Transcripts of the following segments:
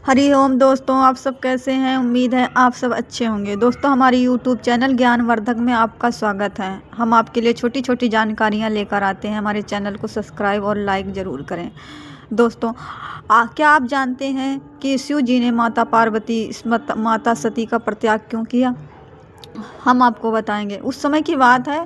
हरि ओम दोस्तों, आप सब कैसे हैं। उम्मीद है आप सब अच्छे होंगे। दोस्तों, हमारी यूट्यूब चैनल ज्ञानवर्धक में आपका स्वागत है। हम आपके लिए छोटी छोटी जानकारियां लेकर आते हैं। हमारे चैनल को सब्सक्राइब और लाइक ज़रूर करें। दोस्तों, क्या आप जानते हैं कि शिव जी ने माता पार्वती माता सती का परित्याग क्यों किया? हम आपको बताएंगे। उस समय की बात है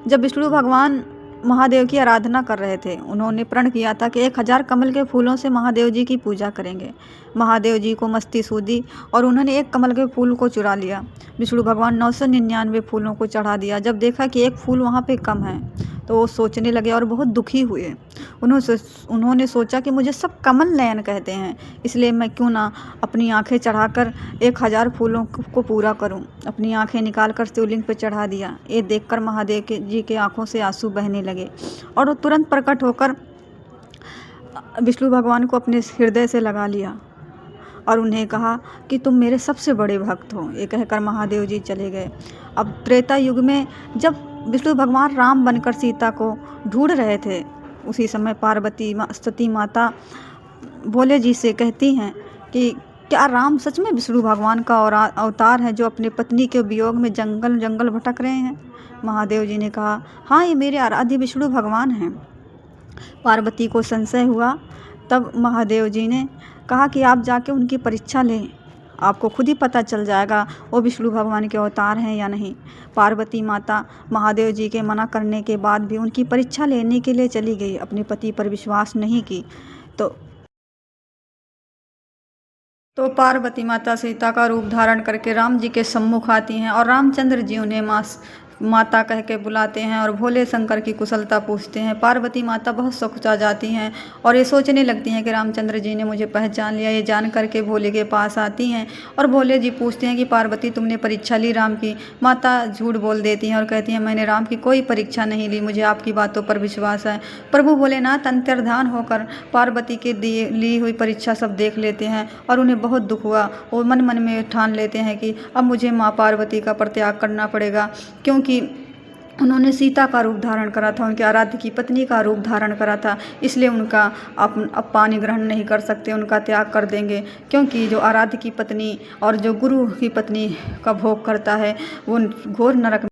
जब विष्णु भगवान महादेव की आराधना कर रहे थे। उन्होंने प्रण किया था कि 1000 कमल के फूलों से महादेव जी की पूजा करेंगे। महादेव जी को मस्ती सूझी और उन्होंने एक कमल के फूल को चुरा लिया। विष्णु भगवान 999 फूलों को चढ़ा दिया। जब देखा कि एक फूल वहाँ पे कम है तो वो सोचने लगे और बहुत दुखी हुए। उन्होंने सोचा कि मुझे सब कमल नयन कहते हैं, इसलिए मैं क्यों ना अपनी आंखें चढ़ाकर 1000 फूलों को पूरा करूं। अपनी आंखें निकालकर शिवलिंग पर चढ़ा दिया। ये देखकर महादेव जी के आंखों से आंसू बहने लगे और वो तुरंत प्रकट होकर विष्णु भगवान को अपने हृदय से लगा लिया और उन्हें कहा कि तुम मेरे सबसे बड़े भक्त हो। ये कहकर महादेव जी चले गए। अब त्रेता युग में जब विष्णु भगवान राम बनकर सीता को ढूंढ रहे थे, उसी समय पार्वती सती माता भोले जी से कहती हैं कि क्या राम सच में विष्णु भगवान का और अवतार है जो अपने पत्नी के वियोग में जंगल जंगल भटक रहे हैं? महादेव जी ने कहा, हाँ, ये मेरे आराध्य विष्णु भगवान हैं। पार्वती को संशय हुआ। तब महादेव जी ने कहा कि आप जाके उनकी परीक्षा लें, आपको खुद ही पता चल जाएगा वो विष्णु भगवान के अवतार हैं या नहीं। पार्वती माता महादेव जी के मना करने के बाद भी उनकी परीक्षा लेने के लिए चली गई। अपने पति पर विश्वास नहीं की तो पार्वती माता सीता का रूप धारण करके राम जी के सम्मुख आती हैं और रामचंद्र जी उन्हें माता कह के बुलाते हैं और भोले शंकर की कुशलता पूछते हैं। पार्वती माता बहुत सकुचा जाती हैं और ये सोचने लगती हैं कि रामचंद्र जी ने मुझे पहचान लिया। ये जान करके भोले के पास आती हैं और भोले जी पूछते हैं कि पार्वती, तुमने परीक्षा ली राम की? माता झूठ बोल देती हैं और कहती हैं, मैंने राम की कोई परीक्षा नहीं ली, मुझे आपकी बातों पर विश्वास है। प्रभु भोलेनाथ अंतर्धान होकर पार्वती के ली हुई परीक्षा सब देख लेते हैं और उन्हें बहुत दुख हुआ। वो मन मन में ठान लेते हैं कि अब मुझे माँ पार्वती का परित्याग करना पड़ेगा, क्योंकि उन्होंने सीता का रूप धारण करा था, उनके आराध्य की पत्नी का रूप धारण करा था, इसलिए उनका अब पानी ग्रहण नहीं कर सकते, उनका त्याग कर देंगे। क्योंकि जो आराध्य की पत्नी और जो गुरु की पत्नी का भोग करता है वो घोर नरक